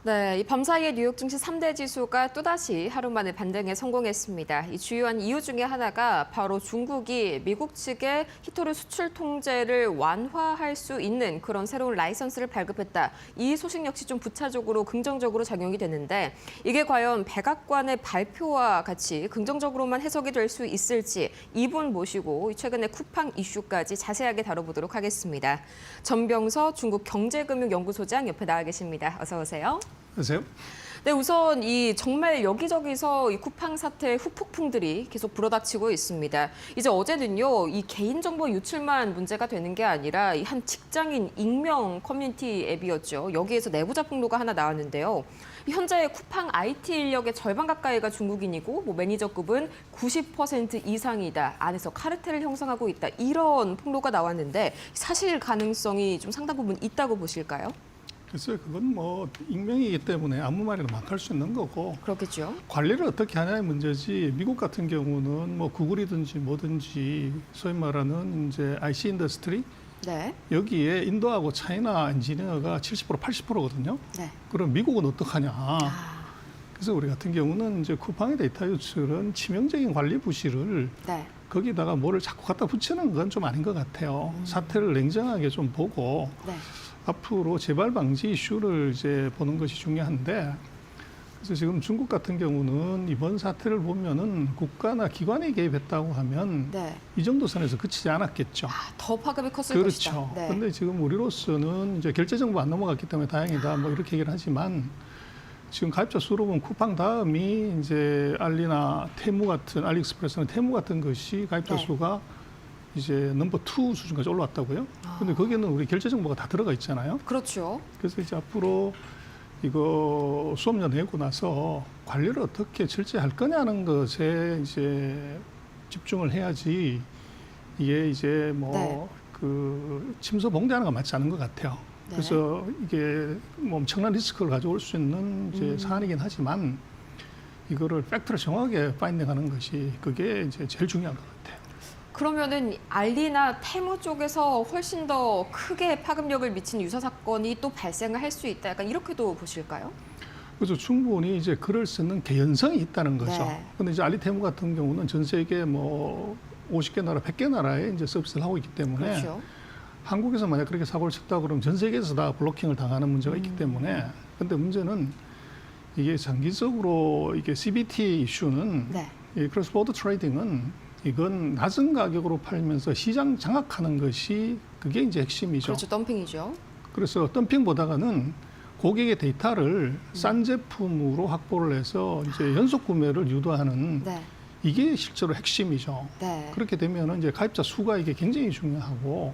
네, 이 밤사이에 뉴욕 증시 3대 지수가 또다시 하루 만에 반등에 성공했습니다. 이 주요한 이유 중에 하나가 바로 중국이 미국 측에 히토류 수출 통제를 완화할 수 있는 그런 새로운 라이선스를 발급했다. 이 소식 역시 좀 부차적으로 긍정적으로 작용이 됐는데 이게 과연 백악관의 발표와 같이 긍정적으로만 해석이 될 수 있을지 이분 모시고 최근의 쿠팡 이슈까지 자세하게 다뤄보도록 하겠습니다. 전병서 중국 경제금융연구소장 옆에 나와 계십니다. 어서 오세요. 안녕하세요. 네, 우선 이 정말 여기저기서 이 쿠팡 사태의 후폭풍들이 계속 불어닥치고 있습니다. 이제 어제는요, 이 개인정보 유출만 문제가 되는 게 아니라 이 한 직장인 익명 커뮤니티 앱이었죠. 여기에서 내부자 폭로가 하나 나왔는데요. 현재 쿠팡 IT 인력의 절반 가까이가 중국인이고 매니저급은 90% 이상이다. 안에서 카르텔을 형성하고 있다. 이런 폭로가 나왔는데 사실 가능성이 좀 상당 부분 있다고 보실까요? 글쎄요, 그건 뭐 익명이기 때문에 아무 말이나 막 할 수 있는 거고 그렇겠죠. 관리를 어떻게 하냐의 문제지. 미국 같은 경우는 뭐 구글이든지 뭐든지 소위 말하는 이제 IC 인더스트리 네. 여기에 인도하고 차이나 엔지니어가 70% 80%거든요. 네. 그럼 미국은 어떡하냐? 아, 그래서 우리 같은 경우는 이제 쿠팡의 데이터 유출은 치명적인 관리 부실을 네. 거기다가 뭐를 자꾸 갖다 붙이는 건 좀 아닌 것 같아요. 사태를 냉정하게 좀 보고. 네. 앞으로 재발 방지 이슈를 이제 보는 것이 중요한데, 그래서 지금 중국 같은 경우는 이번 사태를 보면은 국가나 기관이 개입했다고 하면 네. 이 정도 선에서 그치지 않았겠죠. 아, 더 파급이 컸을 것이다. 그렇죠. 네. 그런데 지금 우리로서는 이제 결제 정보 안 넘어갔기 때문에 다행이다. 뭐 이렇게 얘기를 하지만 지금 가입자 수로 보면 쿠팡 다음이 이제 알리나 테무 같은 알리익스프레스나 테무 같은 것이 가입자 네. 수가 이제 넘버 2 수준까지 올라왔다고요. 근데 거기는 우리 결제 정보가 다 들어가 있잖아요. 그렇죠. 그래서 이제 앞으로 이거 수업료 내고 나서 관리를 어떻게 철저히 할 거냐는 것에 이제 집중을 해야지 이게 이제 뭐 그 침소 봉대하는 거 맞지 않은 것 같아요. 네. 그래서 이게 뭐 엄청난 리스크를 가져올 수 있는 이제 사안이긴 하지만 이거를 팩트를 정확하게 파인딩하는 것이 그게 이제 제일 중요한 것 같아요. 그러면은 알리나 테무 쪽에서 훨씬 더 크게 파급력을 미친 유사 사건이 또 발생을 할 수 있다. 약간 이렇게도 보실까요? 그래서 충분히 이제 글을 쓰는 개연성이 있다는 거죠. 네. 근데 이제 알리테무 같은 경우는 전 세계 뭐 50개 나라, 100개 나라에 이제 서비스를 하고 있기 때문에 그렇죠. 한국에서 만약 그렇게 사고를 쳤다 그러면 전 세계에서 다 블로킹을 당하는 문제가 있기 때문에. 근데 문제는 이게 장기적으로 이게 CBT 이슈는 네. 이 크로스보더 트레이딩은 이건 낮은 가격으로 팔면서 시장 장악하는 것이 그게 이제 핵심이죠. 그렇죠. 덤핑이죠. 그래서 덤핑보다는 고객의 데이터를 싼 제품으로 확보를 해서 이제 연속 구매를 유도하는 네. 이게 실제로 핵심이죠. 네. 그렇게 되면 이제 가입자 수가 이게 굉장히 중요하고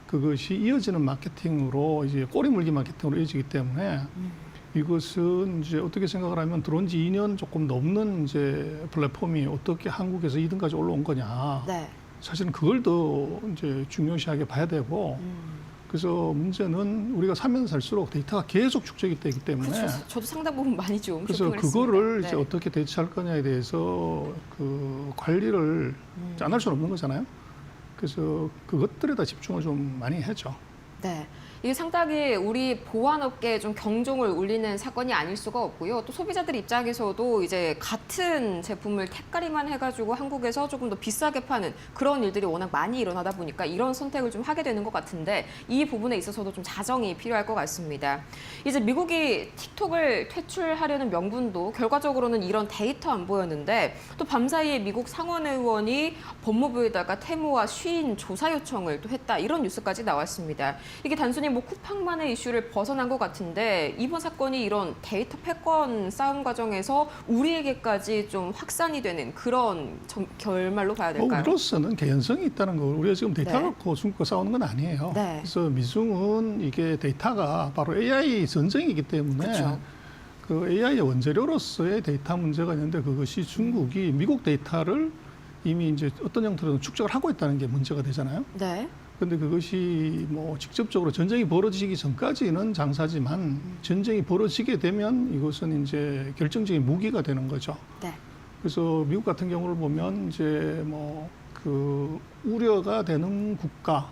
그것이 이어지는 마케팅으로 이제 꼬리 물기 마케팅으로 이어지기 때문에 이것은 이제 어떻게 생각을 하면 들어온 지 2년 조금 넘는 이제 플랫폼이 어떻게 한국에서 2등까지 올라온 거냐. 네. 사실은 그걸 더 이제 중요시하게 봐야 되고 그래서 문제는 우리가 살면 살수록 데이터가 계속 축적이 되기 때문에 그렇죠. 저도 상당 부분 많이 좀 그래서 쇼핑을 그거를 했습니다. 이제 어떻게 대처할 거냐에 대해서 그 관리를 안 할 수는 없는 거잖아요. 그래서 그것들에다 집중을 좀 많이 하죠. 네. 이게 상당히 우리 보안업계에 좀 경종을 울리는 사건이 아닐 수가 없고요. 또 소비자들 입장에서도 이제 같은 제품을 택가리만 해가지고 한국에서 조금 더 비싸게 파는 그런 일들이 워낙 많이 일어나다 보니까 이런 선택을 좀 하게 되는 것 같은데 이 부분에 있어서도 좀 자정이 필요할 것 같습니다. 이제 미국이 틱톡을 퇴출하려는 명분도 결과적으로는 이런 데이터 안보였는데 또 밤사이에 미국 상원 의원이 법무부에다가 테무와 쉬인 조사 요청을 또 했다. 이런 뉴스까지 나왔습니다. 이게 단순히 뭐 쿠팡만의 이슈를 벗어난 것 같은데 이번 사건이 이런 데이터 패권 싸움 과정에서 우리에게까지 좀 확산이 되는 그런 결말로 봐야 될까요? 우리로서는 개연성이 있다는 거. 우리가 지금 데이터 네. 갖고 중국과 싸우는 건 아니에요. 네. 그래서 미중은 이게 데이터가 바로 AI 전쟁이기 때문에 그렇죠. 그 AI의 원재료로서의 데이터 문제가 있는데 그것이 중국이 미국 데이터를 이미 이제 어떤 형태로든 축적을 하고 있다는 게 문제가 되잖아요. 네. 근데 그것이 뭐 직접적으로 전쟁이 벌어지기 전까지는 장사지만 전쟁이 벌어지게 되면 이것은 이제 결정적인 무기가 되는 거죠. 네. 그래서 미국 같은 경우를 보면 이제 뭐 그 우려가 되는 국가,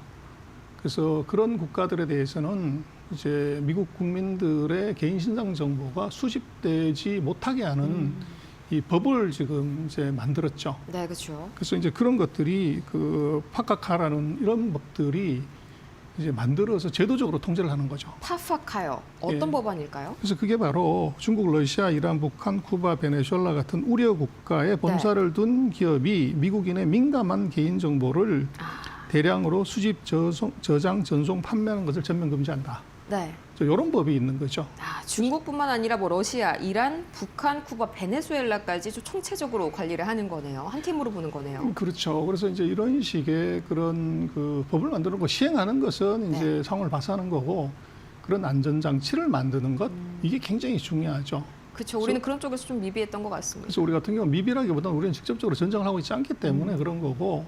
그래서 그런 국가들에 대해서는 이제 미국 국민들의 개인 신상 정보가 수집되지 못하게 하는 이 법을 지금 이제 만들었죠. 네, 그렇죠. 그래서 이제 그런 것들이 그 파카카라는 이런 법들이 이제 만들어서 제도적으로 통제를 하는 거죠. 파파카요. 어떤 예. 법안일까요? 그래서 그게 바로 중국, 러시아, 이란, 북한, 쿠바, 베네수엘라 같은 우려 국가에 본사를 둔 기업이 미국인의 민감한 개인 정보를 대량으로 수집, 저장, 전송, 판매하는 것을 전면 금지한다. 네. 이런 법이 있는 거죠. 중국뿐만 아니라 뭐 러시아, 이란, 북한, 쿠바, 베네수엘라까지 좀 총체적으로 관리를 하는 거네요. 한 팀으로 보는 거네요. 그렇죠. 그래서 이제 이런 식의 그런 그 법을 만드는 거 시행하는 것은 이제 네. 상황을 봐서하는 거고 그런 안전장치를 만드는 것 이게 굉장히 중요하죠. 그렇죠. 우리는 그런 쪽에서 좀 미비했던 것 같습니다. 그래서 우리 같은 경우 미비라기보다는 우리는 직접적으로 전쟁을 하고 있지 않기 때문에 그런 거고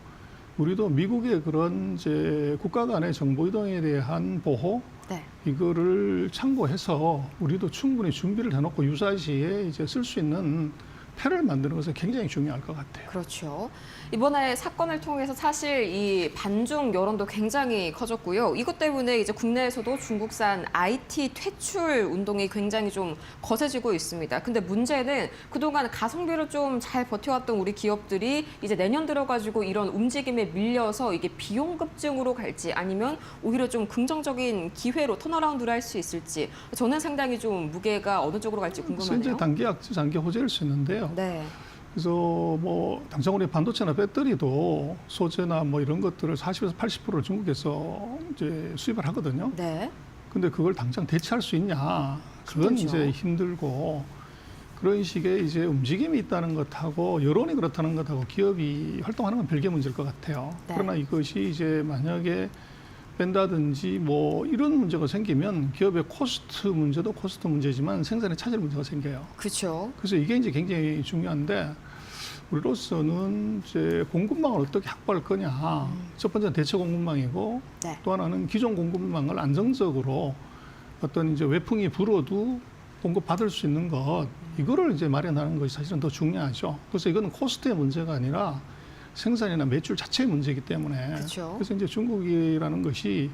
우리도 미국의 그런 이제 국가 간의 정보 이동에 대한 보호 네. 이거를 참고해서 우리도 충분히 준비를 해놓고 유사시에 이제 쓸 수 있는 패를 만드는 것은 굉장히 중요할 것 같아요. 그렇죠. 이번에 사건을 통해서 사실 이 반중 여론도 굉장히 커졌고요. 이것 때문에 이제 국내에서도 중국산 IT 퇴출 운동이 굉장히 좀 거세지고 있습니다. 근데 문제는 그동안 가성비로 좀 잘 버텨왔던 우리 기업들이 이제 내년 들어가지고 이런 움직임에 밀려서 이게 비용 급증으로 갈지 아니면 오히려 좀 긍정적인 기회로 턴어라운드를 할 수 있을지 저는 상당히 좀 무게가 어느 쪽으로 갈지 궁금하네요. 현재 단기 악재, 장기 호재일 수 있는데요. 네. 그래서 뭐 당장 우리 반도체나 배터리도 소재나 뭐 이런 것들을 40에서 80%를 중국에서 이제 수입을 하거든요. 네. 근데 그걸 당장 대체할 수 있냐? 그건 힘들죠. 이제 힘들고 그런 식의 이제 움직임이 있다는 것하고 여론이 그렇다는 것하고 기업이 활동하는 건 별개 문제일 것 같아요. 네. 그러나 이것이 이제 만약에 뺀다든지 뭐 이런 문제가 생기면 기업의 코스트 문제도 코스트 문제지만 생산에 차질 문제가 생겨요. 그렇죠. 그래서 이게 이제 굉장히 중요한데 우리로서는 이제 공급망을 어떻게 확보할 거냐. 첫 번째는 대체 공급망이고 네. 또 하나는 기존 공급망을 안정적으로 어떤 이제 외풍이 불어도 공급받을 수 있는 것 이거를 이제 마련하는 것이 사실은 더 중요하죠. 그래서 이거는 코스트의 문제가 아니라 생산이나 매출 자체의 문제이기 때문에 그렇죠. 그래서 이제 중국이라는 것이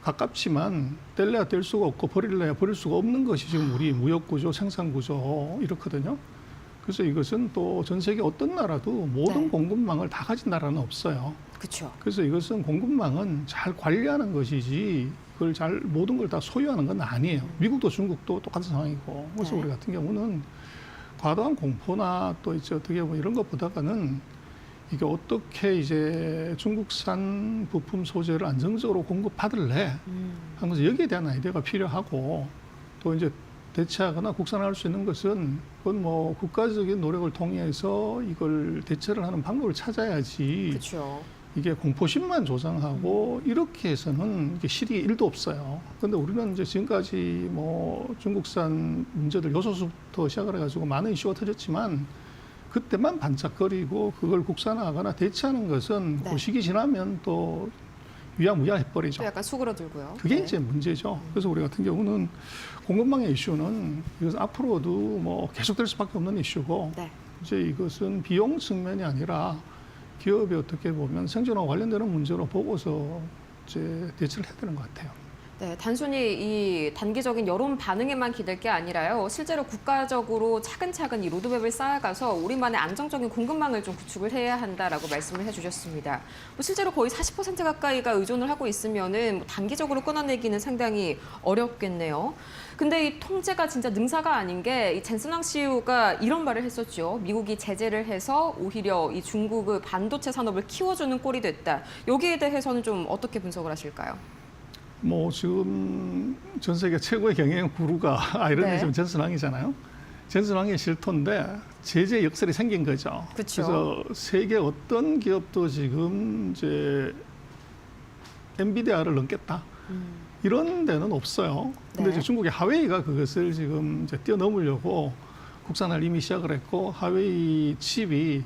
가깝지만 뗄래야 뗄 수가 없고 버릴래야 버릴 수가 없는 것이 지금 우리 무역 구조, 생산 구조 이렇거든요. 그래서 이것은 또 전 세계 어떤 나라도 모든 네. 공급망을 다 가진 나라는 없어요. 그렇죠. 그래서 이것은 공급망은 잘 관리하는 것이지 그걸 잘 모든 걸 다 소유하는 건 아니에요. 미국도 중국도 똑같은 상황이고 그래서 네. 우리 같은 경우는 과도한 공포나 또 이제 어떻게 보면 이런 것보다는 이게 어떻게 이제 중국산 부품 소재를 안정적으로 공급받을래 하면서 여기에 대한 아이디어가 필요하고 또 이제 대체하거나 국산화할 수 있는 것은 그건 뭐 국가적인 노력을 통해서 이걸 대체를 하는 방법을 찾아야지 그렇죠. 이게 공포심만 조장하고 이렇게 해서는 이게 실익이 1도 없어요. 그런데 우리는 이제 지금까지 뭐 중국산 문제들 요소수부터 시작을 해가지고 많은 이슈가 터졌지만 그때만 반짝거리고 그걸 국산화하거나 대체하는 것은 네. 그 시기 지나면 또 유야무야 해버리죠. 또 약간 수그러들고요. 그게 네. 이제 문제죠. 그래서 우리 같은 경우는 공급망의 이슈는 이것은 앞으로도 뭐 계속될 수밖에 없는 이슈고 네. 이제 이것은 비용 측면이 아니라 기업이 어떻게 보면 생존하고 관련되는 문제로 보고서 이제 대처를 해야 되는 것 같아요. 네, 단순히 이 단기적인 여론 반응에만 기댈 게 아니라요. 실제로 국가적으로 차근차근 이 로드맵을 쌓아가서 우리만의 안정적인 공급망을 좀 구축을 해야 한다라고 말씀을 해주셨습니다. 뭐 실제로 거의 40% 가까이가 의존을 하고 있으면은 뭐 단기적으로 끊어내기는 상당히 어렵겠네요. 근데 이 통제가 진짜 능사가 아닌 게 이 젠슨왕 CEO가 이런 말을 했었죠. 미국이 제재를 해서 오히려 이 중국의 반도체 산업을 키워주는 꼴이 됐다. 여기에 대해서는 좀 어떻게 분석을 하실까요? 뭐 지금 전 세계 최고의 경영 구루가 아이러니 네. 지금 젠슨왕이잖아요. 젠슨왕의 실토인데 제재 역설이 생긴 거죠. 그쵸. 그래서 세계 어떤 기업도 지금 이제 엔비디아를 넘겠다. 이런 데는 없어요. 근데 네. 이제 중국의 하웨이가 그것을 지금 이제 뛰어넘으려고 국산화를 이미 시작을 했고 하웨이 칩이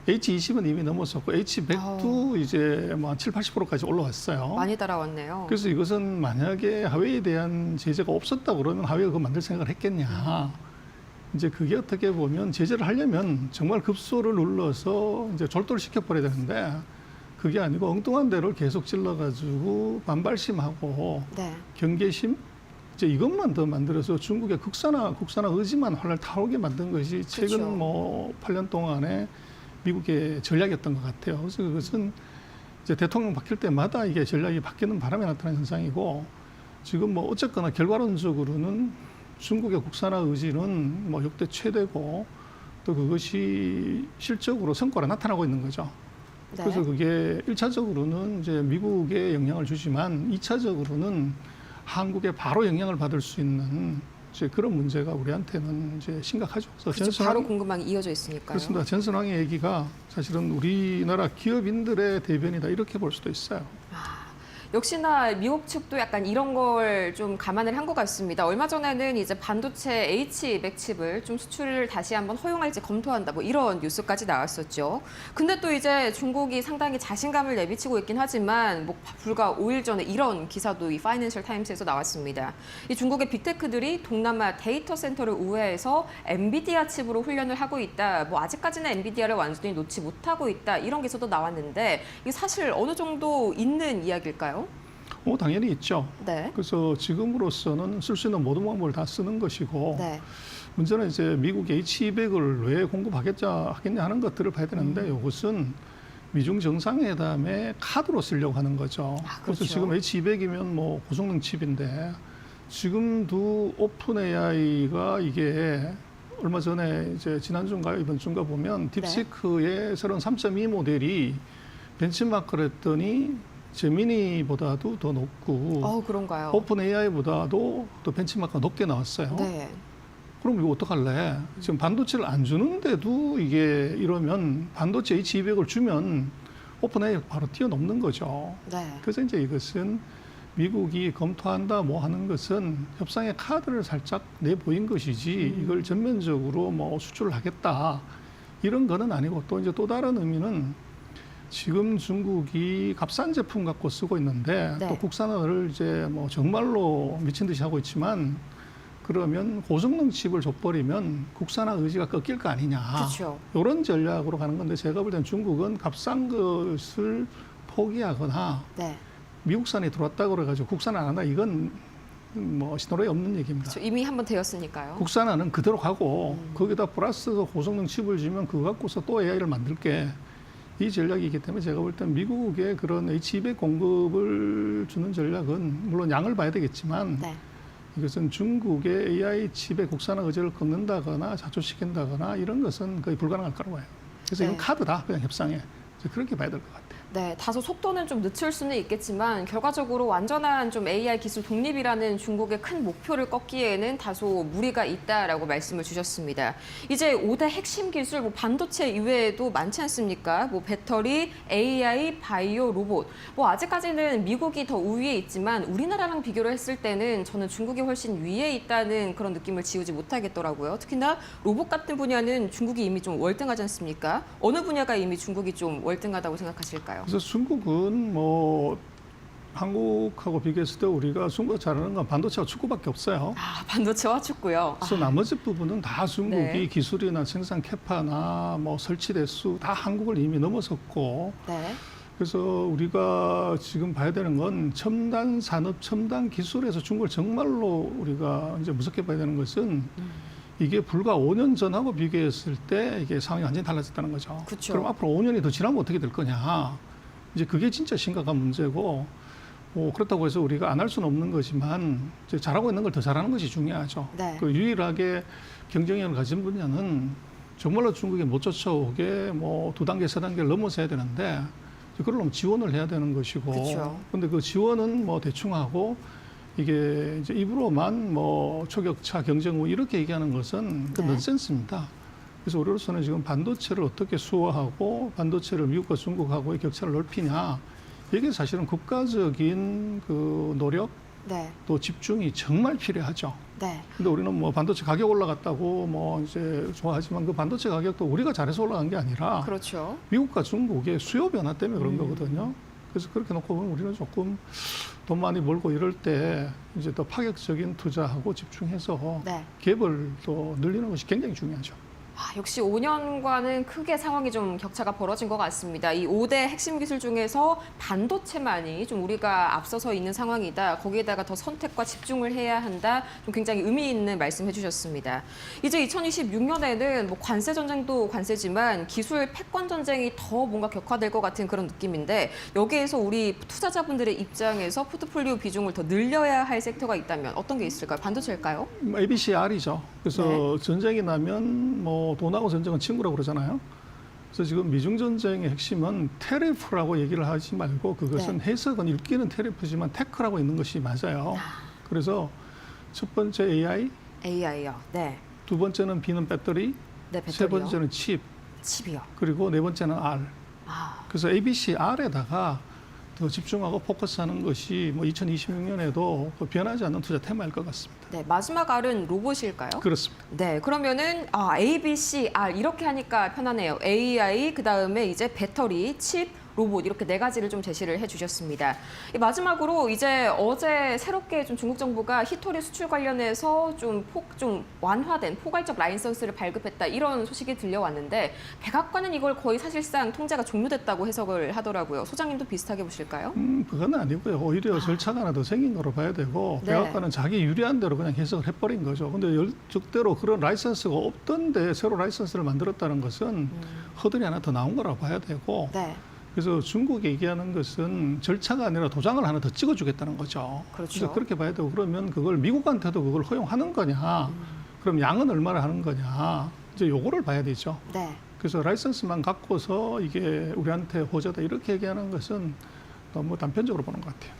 H20은 이미 넘었었고 H100도 이제 뭐 7, 80%까지 올라왔어요. 많이 따라왔네요. 그래서 이것은 만약에 하웨이에 대한 제재가 없었다 그러면 하웨이가 그거 만들 생각을 했겠냐. 이제 그게 어떻게 보면 제재를 하려면 정말 급소를 눌러서 이제 졸도를 시켜버려야 되는데 그게 아니고 엉뚱한 데를 계속 찔러가지고 반발심하고 네. 경계심 이제 이것만 더 만들어서 중국의 국산화 의지만 활활 타오르게 만든 것이 최근 그렇죠. 뭐 8년 동안의 미국의 전략이었던 것 같아요. 그래서 그것은 이제 대통령 바뀔 때마다 이게 전략이 바뀌는 바람에 나타난 현상이고, 지금 뭐 어쨌거나 결과론적으로는 중국의 국산화 의지는 뭐 역대 최대고, 또 그것이 실적으로 성과로 나타나고 있는 거죠. 네. 그래서 그게 1차적으로는 이제 미국에 영향을 주지만 2차적으로는 한국에 바로 영향을 받을 수 있는 이제 그런 문제가 우리한테는 이제 심각하죠. 그래서 그렇죠. 바로 공급망이 이어져 있으니까요. 그렇습니다. 전선왕의 얘기가 사실은 우리나라 기업인들의 대변이다, 이렇게 볼 수도 있어요. 역시나 미국 측도 약간 이런 걸 좀 감안을 한 것 같습니다. 얼마 전에는 이제 반도체 H200 칩을 좀 수출을 다시 한번 허용할지 검토한다, 뭐 이런 뉴스까지 나왔었죠. 근데 또 이제 중국이 상당히 자신감을 내비치고 있긴 하지만 뭐 불과 5일 전에 이런 기사도 이 파이낸셜 타임스에서 나왔습니다. 이 중국의 빅테크들이 동남아 데이터 센터를 우회해서 엔비디아 칩으로 훈련을 하고 있다. 뭐 아직까지는 엔비디아를 완전히 놓지 못하고 있다. 이런 기사도 나왔는데 이게 사실 어느 정도 있는 이야기일까요? 당연히 있죠. 네. 그래서 지금으로서는 쓸 수 있는 모든 방법을 다 쓰는 것이고, 네. 문제는 이제 미국이 H200을 왜 공급하겠냐 하는 것들을 봐야 되는데, 이것은 미중 정상회담의 카드로 쓰려고 하는 거죠. 아, 그래서 그렇죠. 지금 H200이면 뭐 고성능 칩인데, 지금도 오픈 AI가 이게 얼마 전에 이제 지난주인가 이번 주인가 보면 딥시크의 33.2 모델이 벤치마크를 했더니 제미니보다도 더 높고 그런가요? 오픈 AI보다도 또 벤치마크가 높게 나왔어요. 네. 그럼 이거 어떡할래? 지금 반도체를 안 주는데도 이게 이러면 반도체 H200을 주면 오픈 AI 바로 뛰어넘는 거죠. 네. 그래서 이제 이것은 미국이 검토한다 뭐 하는 것은 협상의 카드를 살짝 내보인 것이지, 이걸 전면적으로 뭐 수출을 하겠다 이런 거는 아니고, 또 이제 또 다른 의미는 지금 중국이 값싼 제품 갖고 쓰고 있는데, 네. 또 국산화를 이제 뭐 정말로 미친 듯이 하고 있지만, 그러면 고성능 칩을 줘버리면 국산화 의지가 꺾일 거 아니냐, 그렇죠. 이런 전략으로 가는 건데, 제가 볼 때는 중국은 값싼 것을 포기하거나 네. 미국산이 들어왔다고 그래가지고 국산 안 한다, 이건 뭐 신호에 없는 얘기입니다. 그렇죠. 이미 한번 되었으니까요. 국산화는 그대로 가고 거기다 플러스 고성능 칩을 주면 그거 갖고서 또 AI를 만들게, 이 전략이기 때문에 제가 볼 때는 미국의 그런 H200 공급을 주는 전략은 물론 양을 봐야 되겠지만, 네. 이것은 중국의 AI 칩의 국산화 의지를 꺾는다거나 자초시킨다거나 이런 것은 거의 불가능할 거라고 봐요. 그래서 이건 네. 카드다, 그냥 협상에. 그렇게 봐야 될 것 같아요. 네, 다소 속도는 좀 늦출 수는 있겠지만 결과적으로 완전한 좀 AI 기술 독립이라는 중국의 큰 목표를 꺾기에는 다소 무리가 있다라고 말씀을 주셨습니다. 이제 5대 핵심 기술, 뭐 반도체 이외에도 많지 않습니까? 뭐 배터리, AI, 바이오, 로봇. 뭐 아직까지는 미국이 더 우위에 있지만 우리나라랑 비교를 했을 때는 저는 중국이 훨씬 위에 있다는 그런 느낌을 지우지 못하겠더라고요. 특히나 로봇 같은 분야는 중국이 이미 좀 월등하지 않습니까? 어느 분야가 이미 중국이 좀 월등하다고 생각하실까요? 그래서 중국은 뭐 한국하고 비교했을 때 우리가 중국가 잘하는 건 반도체와 축구밖에 없어요. 아, 반도체와 축구요. 그래서 나머지 부분은 다 중국이 네. 기술이나 생산 캐파나 뭐 설치 대수 다 한국을 이미 넘어섰고, 네. 그래서 우리가 지금 봐야 되는 건 첨단 산업, 첨단 기술에서 중국을 정말로 우리가 이제 무섭게 봐야 되는 것은 이게 불과 5년 전하고 비교했을 때 이게 상황이 완전히 달라졌다는 거죠. 그쵸. 그럼 앞으로 5년이 더 지나면 어떻게 될 거냐. 이제 그게 진짜 심각한 문제고, 뭐 그렇다고 해서 우리가 안 할 수는 없는 거지만 이제 잘하고 있는 걸 더 잘하는 것이 중요하죠. 네. 그 유일하게 경쟁력을 가진 분야는 정말로 중국에 못 쫓아오게 뭐 2단계, 3단계를 넘어서야 되는데, 그러려면 지원을 해야 되는 것이고, 그쵸. 근데 그 지원은 뭐 대충 하고 이게 이제 입으로만 뭐 초격차 경쟁 후 이렇게 얘기하는 것은 그 네. 넌센스입니다. 그래서 우리로서는 지금 반도체를 어떻게 수호하고 반도체를 미국과 중국하고의 격차를 넓히냐, 이게 사실은 국가적인 그 노력 네. 또 집중이 정말 필요하죠. 네. 근데 우리는 뭐 반도체 가격 올라갔다고 뭐 이제 좋아하지만 그 반도체 가격도 우리가 잘해서 올라간 게 아니라 그렇죠. 미국과 중국의 수요 변화 때문에 그런 거거든요. 그래서 그렇게 놓고 보면 우리는 조금 돈 많이 벌고 이럴 때 이제 더 파격적인 투자하고 집중해서 네. 갭을 또 늘리는 것이 굉장히 중요하죠. 역시 5년과는 크게 상황이 좀 격차가 벌어진 것 같습니다. 이 5대 핵심 기술 중에서 반도체만이 좀 우리가 앞서서 있는 상황이다. 거기에다가 더 선택과 집중을 해야 한다. 좀 굉장히 의미 있는 말씀해 주셨습니다. 이제 2026년에는 뭐 관세 전쟁도 관세지만 기술 패권 전쟁이 더 뭔가 격화될 것 같은 그런 느낌인데 여기에서 우리 투자자분들의 입장에서 포트폴리오 비중을 더 늘려야 할 섹터가 있다면 어떤 게 있을까요? 반도체일까요? ABCR이죠. 그래서 네. 전쟁이 나면 뭐 돈하고 전쟁은 친구라고 그러잖아요. 그래서 지금 미중 전쟁의 핵심은 테리프라고 얘기를 하지 말고 그것은 네. 해석은 읽기는 테리프지만 테크라고 있는 것이 맞아요. 그래서 첫 번째 AI, AI요. 네. 두 번째는 비는 배터리, 네, 배터리요. 세 번째는 칩, 칩이요. 그리고 네 번째는 R. 그래서 ABCR에다가 더 집중하고 포커스하는 것이 뭐 2026년에도 변하지 않는 투자 테마일 것 같습니다. 네, 마지막 R은 로봇일까요? 그렇습니다. 네, 그러면은 A, B, C, R 이렇게 하니까 편하네요. AI, 그다음에 이제 배터리, 칩, 로봇 이렇게 네 가지를 좀 제시를 해주셨습니다. 마지막으로 이제 어제 새롭게 좀 중국 정부가 히토리 수출 관련해서 좀 완화된 포괄적 라이선스를 발급했다 이런 소식이 들려왔는데 백악관은 이걸 거의 사실상 통제가 종료됐다고 해석을 하더라고요. 소장님도 비슷하게 보실까요? 그건 아니고요. 오히려 절차가 하나 더 생긴 거로 봐야 되고 네. 백악관은 자기 유리한 대로 그냥 해석을 해버린 거죠. 근데 적대로 그런 라이선스가 없던데 새로 라이선스를 만들었다는 것은 허들이 하나 더 나온 거라고 봐야 되고 네. 그래서 중국이 얘기하는 것은 절차가 아니라 도장을 하나 더 찍어주겠다는 거죠. 그렇죠. 그래서 그렇게 봐야 되고 그러면 그걸 미국한테도 그걸 허용하는 거냐, 그럼 양은 얼마나 하는 거냐, 이제 요거를 봐야 되죠. 네. 그래서 라이선스만 갖고서 이게 우리한테 호재다 이렇게 얘기하는 것은 너무 단편적으로 보는 것 같아요.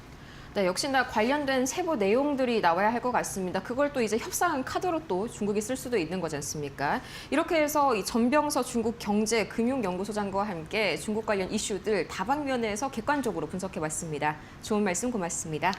네, 역시나 관련된 세부 내용들이 나와야 할 것 같습니다. 그걸 또 이제 협상 카드로 또 중국이 쓸 수도 있는 거지 않습니까? 이렇게 해서 이 전병서 중국 경제 금융연구소장과 함께 중국 관련 이슈들 다방면에서 객관적으로 분석해봤습니다. 좋은 말씀 고맙습니다.